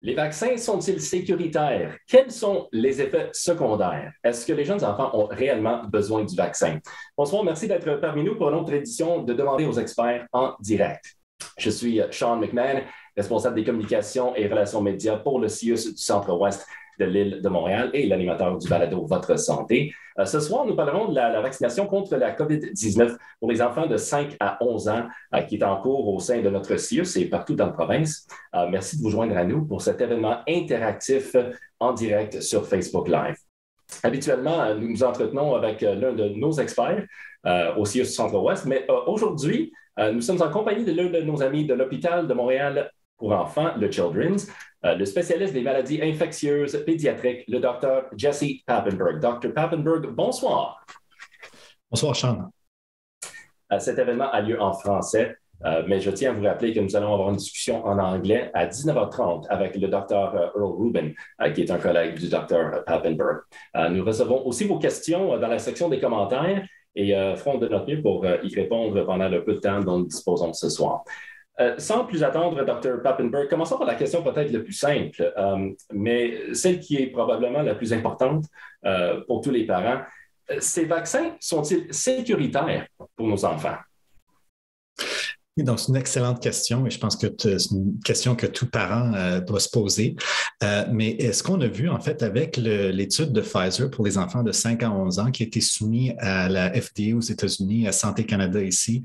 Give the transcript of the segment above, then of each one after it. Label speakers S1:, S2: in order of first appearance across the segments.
S1: Les vaccins sont-ils sécuritaires? Quels sont les effets secondaires? Est-ce que les jeunes enfants ont réellement besoin du vaccin? Bonsoir, merci d'être parmi nous pour une autre édition de Demander aux experts en direct. Je suis Sean McMahon, responsable des communications et relations médias pour le CIUS du Centre-Ouest de l'île de Montréal et l'animateur du balado Votre Santé. Ce soir, nous parlerons de la vaccination contre la COVID-19 pour les enfants de 5 à 11 ans qui est en cours au sein de notre CIUS et partout dans la province. Merci de vous joindre à nous pour cet événement interactif en direct sur Facebook Live. Habituellement, nous nous entretenons avec l'un de nos experts au CIUS du Centre-Ouest, mais aujourd'hui, nous sommes en compagnie de l'un de nos amis de l'hôpital de Montréal pour enfants, le Children's, le spécialiste des maladies infectieuses pédiatriques, le Dr. Jesse Papenburg. Dr. Papenburg, bonsoir.
S2: Bonsoir, Sean.
S1: Cet événement a lieu en français, mais je tiens à vous rappeler que nous allons avoir une discussion en anglais à 19h30 avec le Dr. Earl Rubin, qui est un collègue du Dr. Papenburg. Nous recevons aussi vos questions dans la section des commentaires et ferons de notre mieux pour y répondre pendant le peu de temps dont nous disposons ce soir. Sans plus attendre, Dr. Papenburg, commençons par la question peut-être la plus simple, mais celle qui est probablement la plus importante pour tous les parents. Ces vaccins sont-ils sécuritaires pour nos enfants?
S2: Oui, donc c'est une excellente question et je pense que c'est une question que tout parent doit se poser. Mais ce qu'on a vu en fait avec l'étude de Pfizer pour les enfants de 5 à 11 ans qui a été soumise à la FDA aux États-Unis, à Santé Canada ici,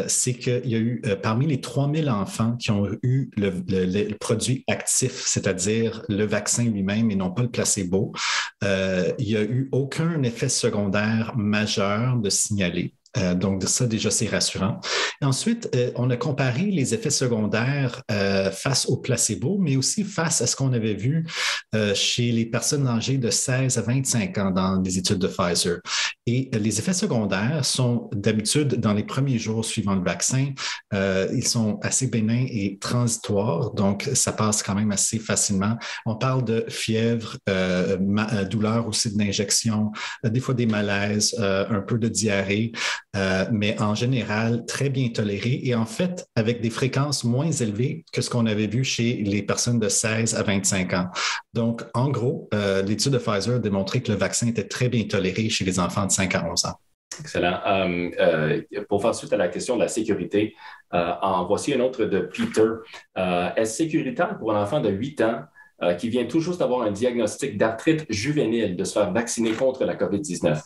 S2: c'est qu'il y a eu parmi les 3000 enfants qui ont eu le produit actif, c'est-à-dire le vaccin lui-même et non pas le placebo, il n'y a eu aucun effet secondaire majeur de signaler. Donc, ça, déjà, c'est rassurant. Et ensuite, on a comparé les effets secondaires face au placebo, mais aussi face à ce qu'on avait vu chez les personnes âgées de 16 à 25 ans dans les études de Pfizer. Et les effets secondaires sont d'habitude dans les premiers jours suivant le vaccin. Ils sont assez bénins et transitoires, donc ça passe quand même assez facilement. On parle de fièvre, douleur aussi de l'injection, des fois des malaises, un peu de diarrhée. Mais en général, très bien toléré et en fait, avec des fréquences moins élevées que ce qu'on avait vu chez les personnes de 16 à 25 ans. Donc, en gros, l'étude de Pfizer a démontré que le vaccin était très bien toléré chez les enfants de 5 à 11 ans.
S1: Excellent. Pour faire suite à la question de la sécurité, en voici une autre de Peter. Est-ce sécuritaire pour un enfant de 8 ans qui vient tout juste d'avoir un diagnostic d'arthrite juvénile de se faire vacciner contre la COVID-19?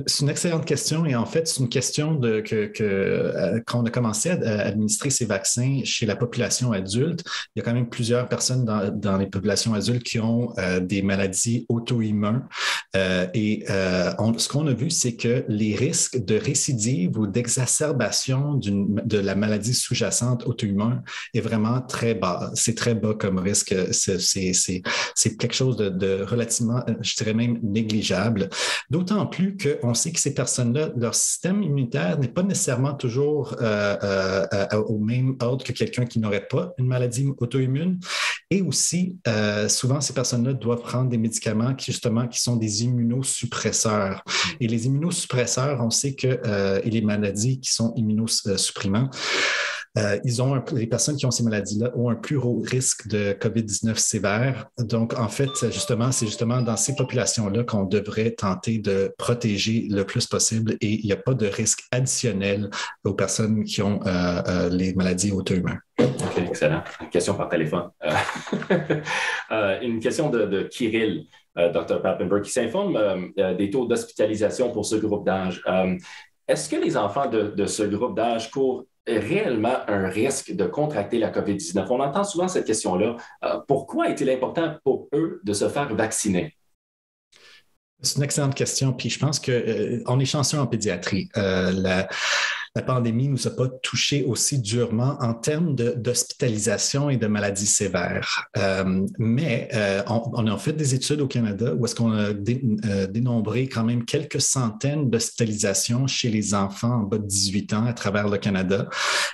S2: C'est une excellente question et en fait, c'est une question qu'on a commencé à administrer ces vaccins chez la population adulte. Il y a quand même plusieurs personnes dans les populations adultes qui ont des maladies auto-immunes ce qu'on a vu, c'est que les risques de récidive ou d'exacerbation de la maladie sous-jacente auto-immune est vraiment très bas. C'est très bas comme risque. C'est quelque chose de relativement, je dirais même négligeable. D'autant plus qu'on sait que ces personnes-là, leur système immunitaire n'est pas nécessairement toujours au même ordre que quelqu'un qui n'aurait pas une maladie auto-immune. Et aussi, souvent, ces personnes-là doivent prendre des médicaments qui sont des immunosuppresseurs. Et les immunosuppresseurs, on sait que les maladies qui sont immunosupprimants, les personnes qui ont ces maladies-là ont un plus haut risque de COVID-19 sévère. Donc, en fait, c'est justement dans ces populations-là qu'on devrait tenter de protéger le plus possible et il n'y a pas de risque additionnel aux personnes qui ont les maladies auto-immunes.
S1: OK, excellent. Une question par téléphone. Une question de Kirill, Dr. Papenburg, qui s'informe des taux d'hospitalisation pour ce groupe d'âge. Est-ce que les enfants de ce groupe d'âge courent réellement un risque de contracter la COVID-19? On entend souvent cette question-là. Pourquoi est-il important pour eux de se faire vacciner?
S2: C'est une excellente question. Puis je pense qu'on est chanceux en pédiatrie. La pandémie ne nous a pas touchés aussi durement en termes d'hospitalisation et de maladies sévères. Mais on a fait des études au Canada où est-ce qu'on a dénombré quand même quelques centaines d'hospitalisations chez les enfants en bas de 18 ans à travers le Canada,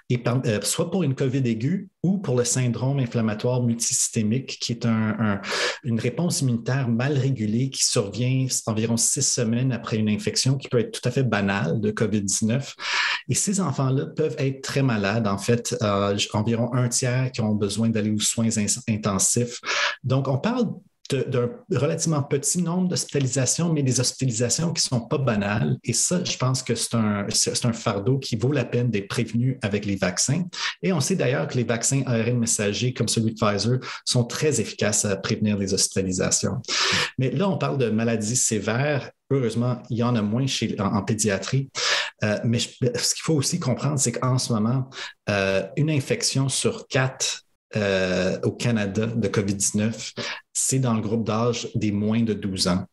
S2: et soit pour une COVID aiguë ou pour le syndrome inflammatoire multisystémique, qui est une réponse immunitaire mal régulée qui survient environ 6 semaines après une infection qui peut être tout à fait banale de COVID-19. Et ces enfants-là peuvent être très malades. En fait, environ un tiers qui ont besoin d'aller aux soins intensifs. Donc, on parle d'un relativement petit nombre d'hospitalisations, mais des hospitalisations qui ne sont pas banales. Et ça, je pense que c'est un fardeau qui vaut la peine d'être prévenu avec les vaccins. Et on sait d'ailleurs que les vaccins ARN messagers, comme celui de Pfizer, sont très efficaces à prévenir les hospitalisations. Mais là, on parle de maladies sévères. Heureusement, il y en a moins en pédiatrie. Mais ce qu'il faut aussi comprendre, c'est qu'en ce moment, une infection sur 4 au Canada de COVID-19, c'est dans le groupe d'âge des moins de 12 ans.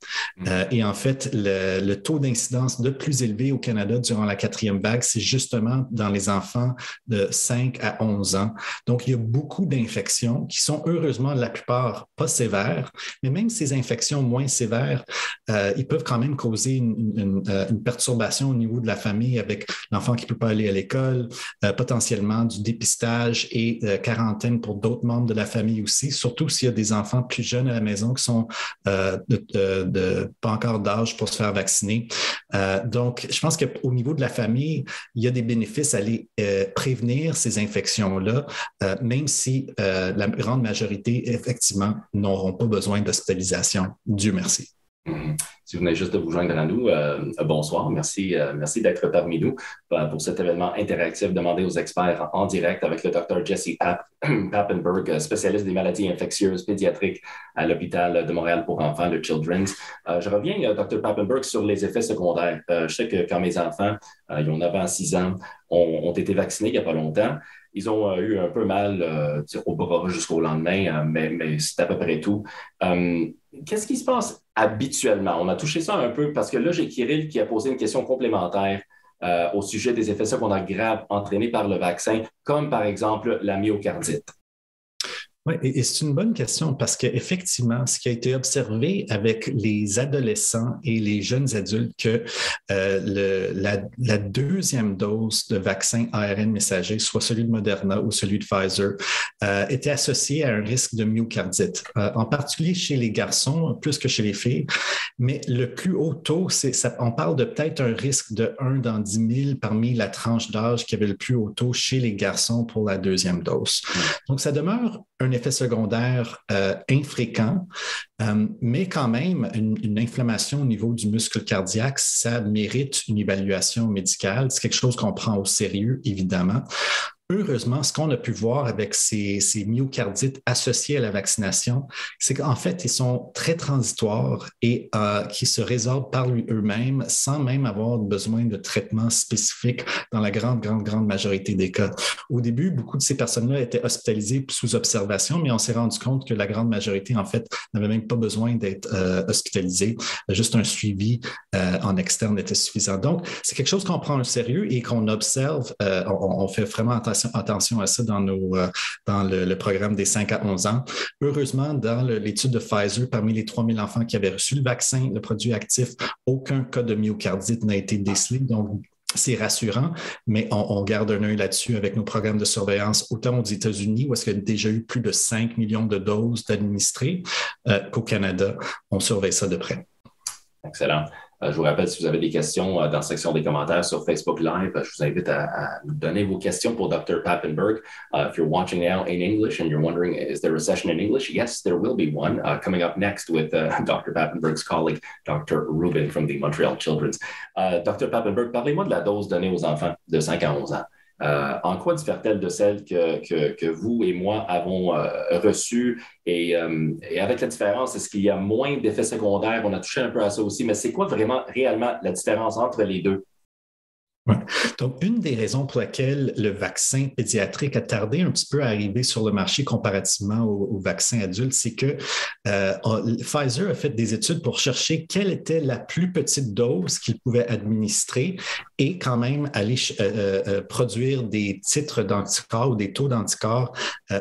S2: Et en fait, le taux d'incidence le plus élevé au Canada durant la 4e vague, c'est justement dans les enfants de 5 à 11 ans. Donc, il y a beaucoup d'infections qui sont heureusement la plupart pas sévères, mais même ces infections moins sévères, ils peuvent quand même causer une perturbation au niveau de la famille avec l'enfant qui ne peut pas aller à l'école, potentiellement du dépistage et quarantaine pour d'autres membres de la famille aussi, surtout s'il y a des enfants plus jeunes à la maison qui sont pas encore d'âge pour se faire vacciner. Donc, je pense qu'au niveau de la famille, il y a des bénéfices à aller prévenir ces infections-là, même si la grande majorité, effectivement, n'auront pas besoin d'hospitalisation. Dieu merci.
S1: Si vous venez juste de vous joindre à nous, bonsoir. Merci d'être parmi nous pour cet événement interactif demandé aux experts en direct avec le Dr. Jesse Papenburg, spécialiste des maladies infectieuses pédiatriques à l'hôpital de Montréal pour enfants, le Children's. Je reviens, Dr. Papenburg, sur les effets secondaires. Je sais que quand mes enfants, ils ont 9 ans, 6 ans, ont été vaccinés il n'y a pas longtemps, ils ont eu un peu mal au bras jusqu'au lendemain, mais c'est à peu près tout. Qu'est-ce qui se passe habituellement? On a touché ça un peu parce que là, j'ai Kirill qui a posé une question complémentaire au sujet des effets secondaires graves entraînés par le vaccin, comme par exemple la myocardite.
S2: Oui, et c'est une bonne question parce qu'effectivement, ce qui a été observé avec les adolescents et les jeunes adultes, que la deuxième dose de vaccin ARN messager, soit celui de Moderna ou celui de Pfizer, était associée à un risque de myocardite, en particulier chez les garçons, plus que chez les filles. Mais le plus haut taux, on parle de peut-être un risque de 1 dans 10 000 parmi la tranche d'âge qui avait le plus haut taux chez les garçons pour la deuxième dose. Donc, ça demeure un effet secondaire infréquent, mais quand même, une inflammation au niveau du muscle cardiaque, ça mérite une évaluation médicale. C'est quelque chose qu'on prend au sérieux, évidemment. Heureusement, ce qu'on a pu voir avec ces myocardites associés à la vaccination, c'est qu'en fait, ils sont très transitoires et qui se résorbent par eux-mêmes sans même avoir besoin de traitement spécifique dans la grande majorité des cas. Au début, beaucoup de ces personnes-là étaient hospitalisées sous observation, mais on s'est rendu compte que la grande majorité, en fait, n'avait même pas besoin d'être hospitalisée. Juste un suivi en externe était suffisant. Donc, c'est quelque chose qu'on prend au sérieux et qu'on observe. On fait vraiment attention à ça dans le programme des 5 à 11 ans. Heureusement, dans l'étude de Pfizer, parmi les 3000 enfants qui avaient reçu le vaccin, le produit actif, aucun cas de myocardite n'a été décelé. Donc, c'est rassurant, mais on garde un œil là-dessus avec nos programmes de surveillance, autant aux États-Unis, où est-ce qu'il y a déjà eu plus de 5 millions de doses d'administrées, qu'au Canada. On surveille ça de près.
S1: Excellent. Je vous rappelle, si vous avez des questions dans la section des commentaires sur Facebook Live, je vous invite à nous donner vos questions pour Dr. Papenburg. If you're watching now in English and you're wondering, is there a session in English? Yes, there will be one coming up next with Dr. Papenburg's colleague, Dr. Rubin from the Montreal Children's. Dr. Papenburg, parlez-moi de la dose donnée aux enfants de 5 à 11 ans. En quoi diffère-t-elle de celle que vous et moi avons reçue? Et avec la différence, est-ce qu'il y a moins d'effets secondaires? On a touché un peu à ça aussi, mais c'est quoi vraiment, réellement, la différence entre les deux?
S2: Ouais. Donc, une des raisons pour laquelle le vaccin pédiatrique a tardé un petit peu à arriver sur le marché comparativement au vaccin adulte, c'est que Pfizer a fait des études pour chercher quelle était la plus petite dose qu'il pouvait administrer et quand même aller produire des titres d'anticorps ou des taux d'anticorps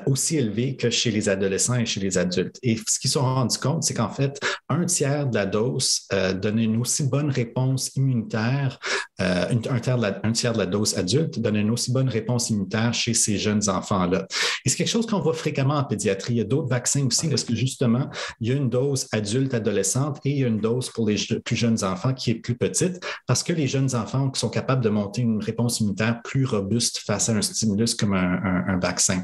S2: aussi élevés que chez les adolescents et chez les adultes. Et ce qu'ils se sont rendus compte, c'est qu'en fait, un tiers de la dose donnait une aussi bonne réponse immunitaire, un tiers un tiers de la dose adulte donne une aussi bonne réponse immunitaire chez ces jeunes enfants-là. Et c'est quelque chose qu'on voit fréquemment en pédiatrie. Il y a d'autres vaccins aussi parce que justement, il y a une dose adulte adolescente et il y a une dose pour les plus jeunes enfants qui est plus petite parce que les jeunes enfants sont capables de monter une réponse immunitaire plus robuste face à un stimulus comme un vaccin.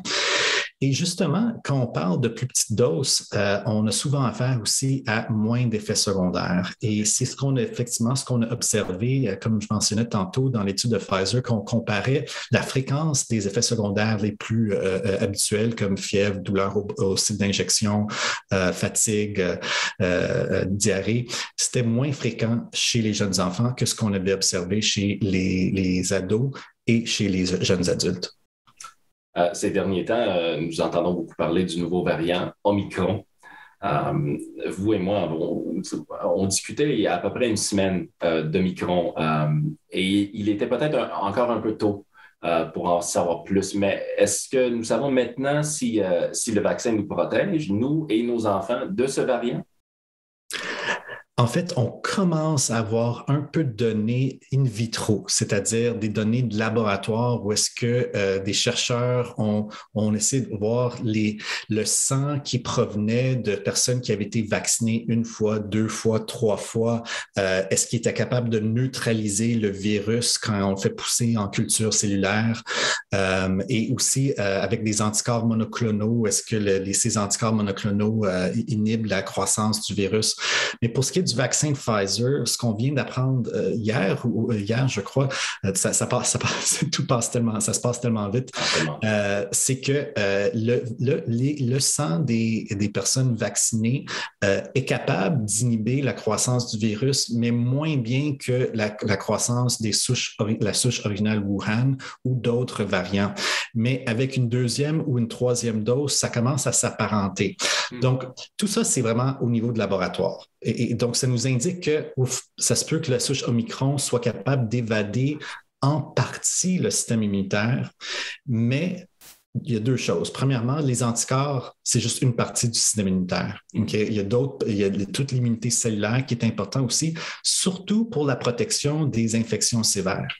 S2: Et justement, quand on parle de plus petites doses, on a souvent affaire aussi à moins d'effets secondaires. Et c'est ce qu'on a observé, comme je mentionnais tantôt dans l'étude de Pfizer, qu'on comparait la fréquence des effets secondaires les plus habituels comme fièvre, douleur au site d'injection, fatigue, diarrhée. C'était moins fréquent chez les jeunes enfants que ce qu'on avait observé chez les ados et chez les jeunes adultes.
S1: Ces derniers temps, nous entendons beaucoup parler du nouveau variant Omicron. Vous et moi, on discutait il y a à peu près une semaine d'Omicron et il était peut-être encore un peu tôt pour en savoir plus. Mais est-ce que nous savons maintenant si le vaccin nous protège, nous et nos enfants, de ce variant?
S2: En fait, on commence à avoir un peu de données in vitro, c'est-à-dire des données de laboratoire où est-ce que des chercheurs ont essayé de voir le sang qui provenait de personnes qui avaient été vaccinées une fois, deux fois, trois fois. Est-ce qu'ils étaient capables de neutraliser le virus quand on le fait pousser en culture cellulaire? Et aussi avec des anticorps monoclonaux, est-ce que ces anticorps monoclonaux inhibent la croissance du virus? Mais pour ce qui est du vaccin de Pfizer, ce qu'on vient d'apprendre hier, je crois, ça se passe tellement vite, c'est que le sang des personnes vaccinées est capable d'inhiber la croissance du virus, mais moins bien que la croissance la souche originale Wuhan ou d'autres variants. Mais avec une deuxième ou une troisième dose, ça commence à s'apparenter. Donc, tout ça, c'est vraiment au niveau de laboratoire. Et donc, ça nous indique que ça se peut que la souche Omicron soit capable d'évader en partie le système immunitaire, mais il y a deux choses. Premièrement, les anticorps, c'est juste une partie du système immunitaire. Okay? Il y a toute l'immunité cellulaire qui est importante aussi, surtout pour la protection des infections sévères.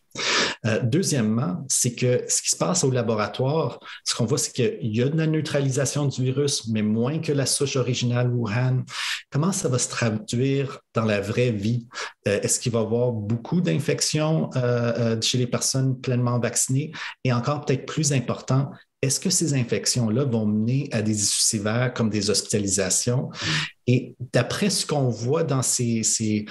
S2: Deuxièmement, c'est que ce qui se passe au laboratoire, ce qu'on voit, c'est qu'il y a de la neutralisation du virus, mais moins que la souche originale Wuhan. Comment ça va se traduire dans la vraie vie? Est-ce qu'il va y avoir beaucoup d'infections chez les personnes pleinement vaccinées? Et encore peut-être plus important, est-ce que ces infections-là vont mener à des issues sévères comme des hospitalisations? Et d'après ce qu'on voit dans ces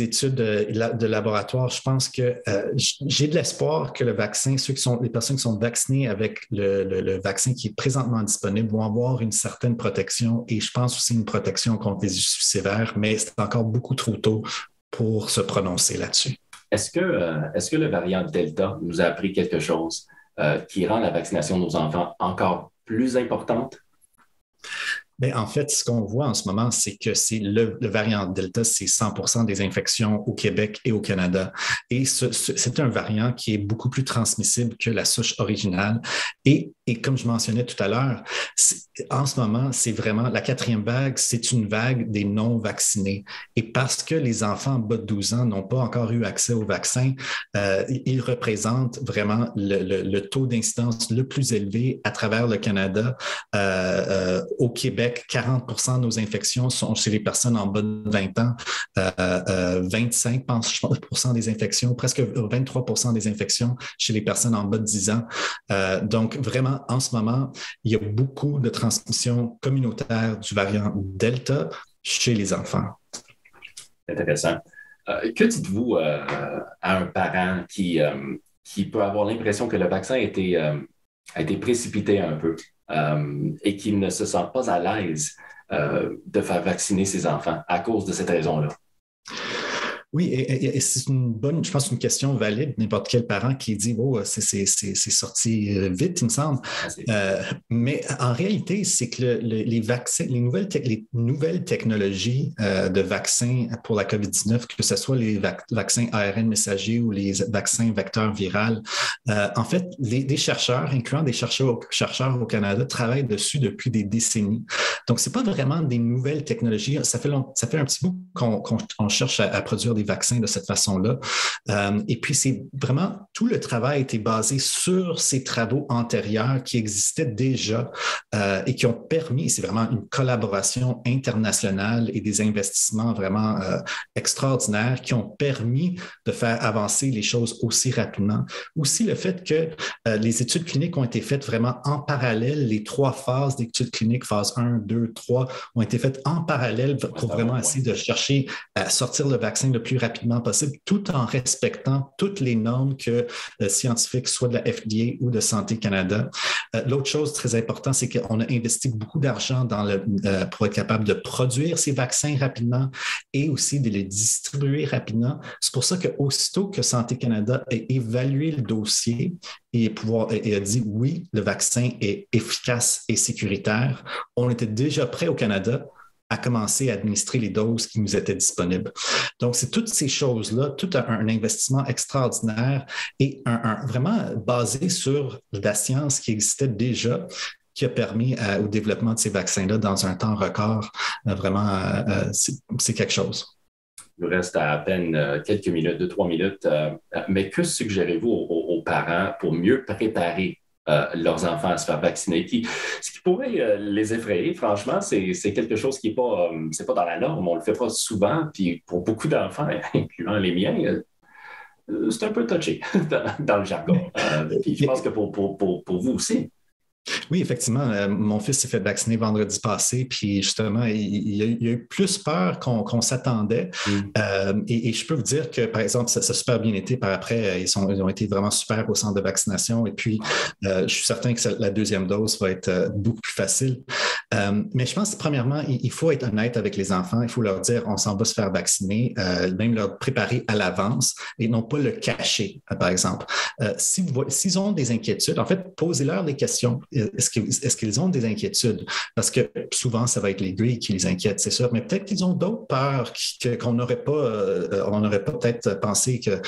S2: études de laboratoire, je pense que j'ai de l'espoir que le vaccin, les personnes qui sont vaccinées avec le vaccin qui est présentement disponible vont avoir une certaine protection et je pense aussi une protection contre les issues sévères, mais c'est encore beaucoup trop tôt pour se prononcer là-dessus.
S1: Est-ce que le variant Delta nous a appris quelque chose qui rend la vaccination de nos enfants encore plus importante?
S2: Bien, en fait, ce qu'on voit en ce moment, c'est que le variant Delta, c'est 100% des infections au Québec et au Canada. Et c'est un variant qui est beaucoup plus transmissible que la souche originale. Et comme je mentionnais tout à l'heure, en ce moment, c'est vraiment la quatrième vague, c'est une vague des non-vaccinés. Et parce que les enfants en bas de 12 ans n'ont pas encore eu accès au vaccin, ils représentent vraiment le taux d'incidence le plus élevé à travers le Canada. Au Québec, 40% de nos infections sont chez les personnes en bas de 20 ans, 25% des infections, presque 23% des infections chez les personnes en bas de 10 ans. Donc, vraiment, en ce moment, il y a beaucoup de transmission communautaire du variant Delta chez les enfants.
S1: Intéressant. Que dites-vous à un parent qui peut avoir l'impression que le vaccin a été précipité un peu et qui ne se sent pas à l'aise de faire vacciner ses enfants à cause de cette raison-là?
S2: Oui, et c'est je pense, une question valide, n'importe quel parent qui dit « Oh, c'est sorti vite, il me semble. » Mais en réalité, c'est que les vaccins, les nouvelles technologies de vaccins pour la COVID-19, que ce soit les vaccins ARN messagers ou les vaccins vecteurs virales, en fait, des chercheurs, incluant des chercheurs au Canada, travaillent dessus depuis des décennies. Donc, ce n'est pas vraiment des nouvelles technologies. Ça fait un petit bout qu'on cherche à produire des vaccins de cette façon-là. Et puis, c'est vraiment tout le travail a été basé sur ces travaux antérieurs qui existaient déjà et qui ont permis, c'est vraiment une collaboration internationale et des investissements vraiment extraordinaires qui ont permis de faire avancer les choses aussi rapidement. Aussi, le fait que les études cliniques ont été faites vraiment en parallèle, les 3 phases d'études cliniques, phase 1, 2, 3, ont été faites en parallèle pour vraiment essayer de chercher à sortir le vaccin le plus rapidement possible, tout en respectant toutes les normes que scientifiques, soit de la FDA ou de Santé Canada. L'autre chose très importante, c'est qu'on a investi beaucoup d'argent pour être capable de produire ces vaccins rapidement et aussi de les distribuer rapidement. C'est pour ça qu'aussitôt que Santé Canada a évalué le dossier et a dit oui, le vaccin est efficace et sécuritaire, on était déjà prêt au Canada à commencer à administrer les doses qui nous étaient disponibles. Donc, c'est toutes ces choses-là, tout un investissement extraordinaire et vraiment basé sur la science qui existait déjà, qui a permis au développement de ces vaccins-là dans un temps record. Vraiment, c'est quelque chose.
S1: Il nous reste à peine quelques minutes, 2-3 minutes. Mais que suggérez-vous aux parents pour mieux préparer leurs enfants à se faire vacciner? Ce qui pourrait les effrayer, franchement, c'est quelque chose qui n'est pas, c'est pas dans la norme. On ne le fait pas souvent. Puis pour beaucoup d'enfants, incluant les miens, c'est un peu touché dans le jargon. Puis je pense que pour vous aussi.
S2: Oui, effectivement. Mon fils s'est fait vacciner vendredi passé, puis justement, il a eu plus peur qu'on s'attendait. Et je peux vous dire que, par exemple, ça a super bien été. Par après, ils ont été vraiment super au centre de vaccination. Et puis, je suis certain que la deuxième dose va être beaucoup plus facile. Mais je pense, premièrement, il faut être honnête avec les enfants. Il faut leur dire, on s'en va se faire vacciner, même leur préparer à l'avance et non pas le cacher, par exemple. S'ils ont des inquiétudes, en fait, posez-leur des questions. Est-ce qu'ils ont des inquiétudes? Parce que souvent, ça va être l'aiguille qui les inquiète, c'est sûr, mais peut-être qu'ils ont d'autres peurs qu'on n'aurait pas peut-être pensé que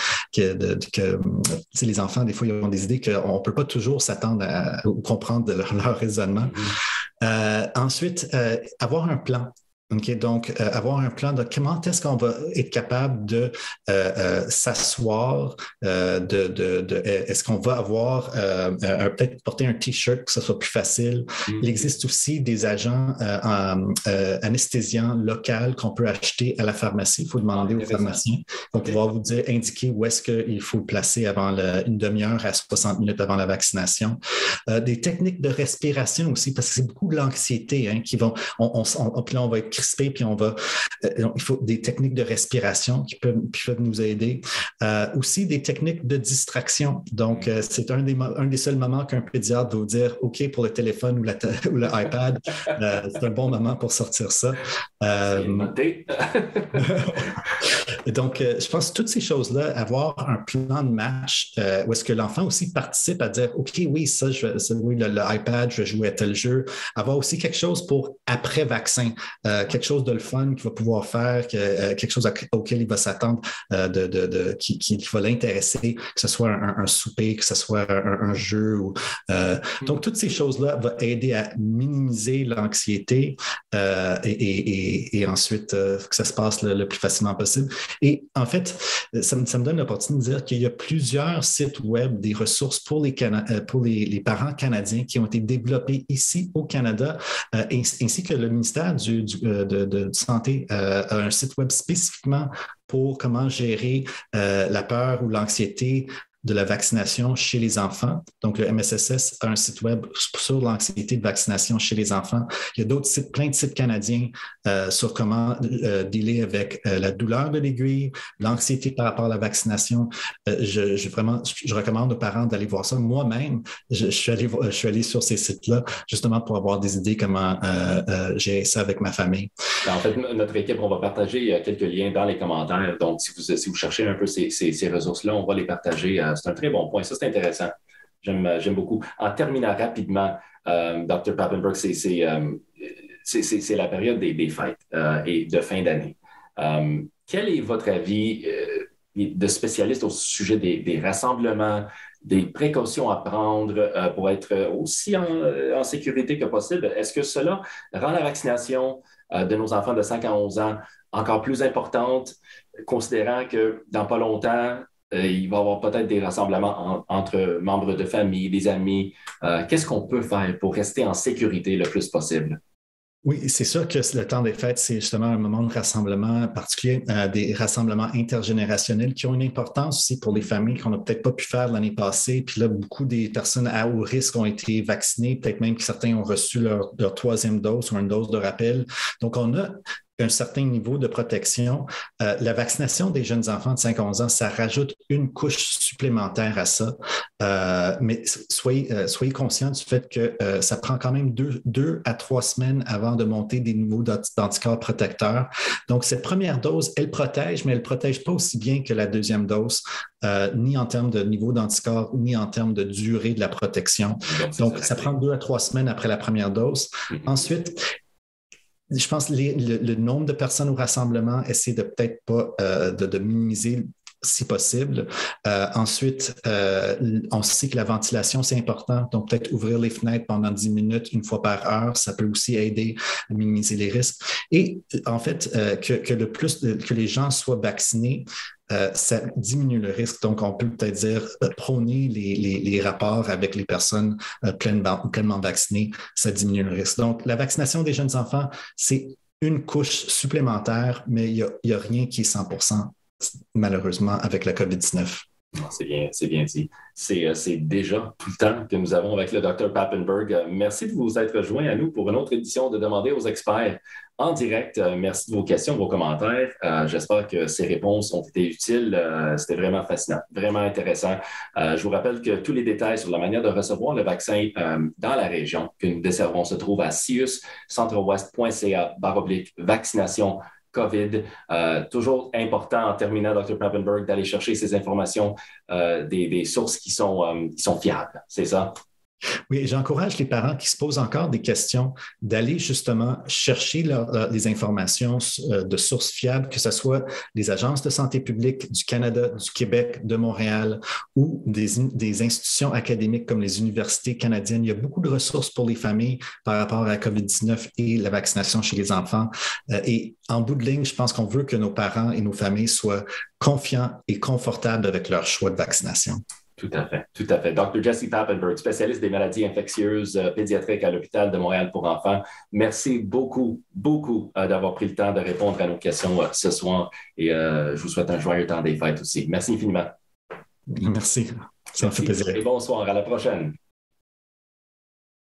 S2: les enfants, des fois, ils ont des idées qu'on ne peut pas toujours s'attendre ou comprendre leur raisonnement. Ensuite, avoir un plan. OK, donc, avoir un plan de comment est-ce qu'on va être capable de s'asseoir, est-ce qu'on va avoir peut-être porter un T-shirt que ce soit plus facile. Il existe aussi des agents anesthésiants locaux qu'on peut acheter à la pharmacie. Il faut demander aux pharmaciens. Ils vont pouvoir vous indiquer où est-ce qu'il faut le placer avant une demi-heure à 60 minutes avant la vaccination. Des techniques de respiration aussi, parce que c'est beaucoup de l'anxiété qui vont, puis là, on va être crispé, puis il faut des techniques de respiration qui peuvent nous aider. Aussi des techniques de distraction. Donc, c'est un des seuls moments qu'un pédiatre va vous dire, OK, pour le téléphone ou le iPad, c'est un bon moment pour sortir ça. Donc, je pense que toutes ces choses-là, avoir un plan de match où est-ce que l'enfant aussi participe à dire, OK, oui, oui, le iPad, je vais jouer à tel jeu. Avoir aussi quelque chose pour après-vaccin, quelque chose de le fun qu'il va pouvoir faire, quelque chose auquel il va s'attendre, qui va l'intéresser, que ce soit un souper, que ce soit un jeu. Donc, toutes ces choses-là vont aider à minimiser l'anxiété et ensuite que ça se passe le plus facilement possible. Et en fait, ça me donne l'opportunité de dire qu'il y a plusieurs sites web, des ressources pour les parents canadiens qui ont été développés ici au Canada, ainsi que le ministère de Santé a un site web spécifiquement pour comment gérer la peur ou l'anxiété de la vaccination chez les enfants. Donc, le MSSS a un site web sur l'anxiété de vaccination chez les enfants. Il y a d'autres sites, plein de sites canadiens sur comment dealer avec la douleur de l'aiguille, l'anxiété par rapport à la vaccination. Je recommande aux parents d'aller voir ça. Moi-même, je suis allé sur ces sites-là justement pour avoir des idées comment gérer ça avec ma famille.
S1: En fait, notre équipe, on va partager quelques liens dans les commentaires. Donc, si vous cherchez un peu ces ressources-là, on va les partager. C'est un très bon point. Ça, c'est intéressant. J'aime beaucoup. En terminant rapidement, Dr. Papenbrook, c'est la période des fêtes et de fin d'année. Quel est votre avis de spécialistes au sujet des rassemblements, des précautions à prendre pour être aussi en sécurité que possible. Est-ce que cela rend la vaccination de nos enfants de 5 à 11 ans encore plus importante, considérant que dans pas longtemps, il va y avoir peut-être des rassemblements entre membres de famille, des amis. Qu'est-ce qu'on peut faire pour rester en sécurité le plus possible?
S2: Oui, c'est sûr que le temps des fêtes, c'est justement un moment de rassemblement particulier, des rassemblements intergénérationnels qui ont une importance aussi pour les familles qu'on n'a peut-être pas pu faire l'année passée. Puis là, beaucoup des personnes à haut risque ont été vaccinées, peut-être même que certains ont reçu leur troisième dose ou une dose de rappel. Donc, on a un certain niveau de protection. La vaccination des jeunes enfants de 5 à 11 ans, ça rajoute une couche supplémentaire à ça. Mais soyez conscients du fait que ça prend quand même 2 à 3 semaines avant de monter des niveaux d'anticorps protecteurs. Donc, cette première dose, elle protège, mais elle ne protège pas aussi bien que la deuxième dose, ni en termes de niveau d'anticorps, ni en termes de durée de la protection. Donc, ça prend 2 à 3 semaines après la première dose. Ensuite, je pense que le nombre de personnes au rassemblement, essaie de peut-être pas de minimiser si possible. Ensuite, on sait que la ventilation, c'est important. Donc, peut-être ouvrir les fenêtres pendant 10 minutes, une fois par heure, ça peut aussi aider à minimiser les risques. Et en fait, que les gens soient vaccinés, ça diminue le risque. Donc, on peut peut-être dire prôner les rapports avec les personnes pleinement vaccinées, ça diminue le risque. Donc, la vaccination des jeunes enfants, c'est une couche supplémentaire, mais il n'y a rien qui est 100%, malheureusement, avec la COVID-19.
S1: C'est bien dit. C'est déjà tout le temps que nous avons avec le Dr. Papenburg. Merci de vous être joint à nous pour une autre édition de Demander aux experts en direct. Merci de vos questions, de vos commentaires. J'espère que ces réponses ont été utiles. C'était vraiment fascinant, vraiment intéressant. Je vous rappelle que tous les détails sur la manière de recevoir le vaccin dans la région que nous desservons se trouvent à siuscentrewest.ca/vaccination COVID. Toujours important en terminant, Dr. Papenburg, d'aller chercher ces informations des sources qui sont fiables. C'est ça?
S2: Oui, j'encourage les parents qui se posent encore des questions d'aller justement chercher les informations de sources fiables, que ce soit les agences de santé publique du Canada, du Québec, de Montréal ou des institutions académiques comme les universités canadiennes. Il y a beaucoup de ressources pour les familles par rapport à la COVID-19 et la vaccination chez les enfants. Et en bout de ligne, je pense qu'on veut que nos parents et nos familles soient confiants et confortables avec leur choix de vaccination.
S1: Tout à fait, tout à fait. Dr. Jesse Papenburg, spécialiste des maladies infectieuses pédiatriques à l'hôpital de Montréal pour enfants. Merci beaucoup, beaucoup d'avoir pris le temps de répondre à nos questions ce soir et je vous souhaite un joyeux temps des fêtes aussi. Merci infiniment.
S2: Merci, ça me fait plaisir.
S1: Et bonsoir, à la prochaine.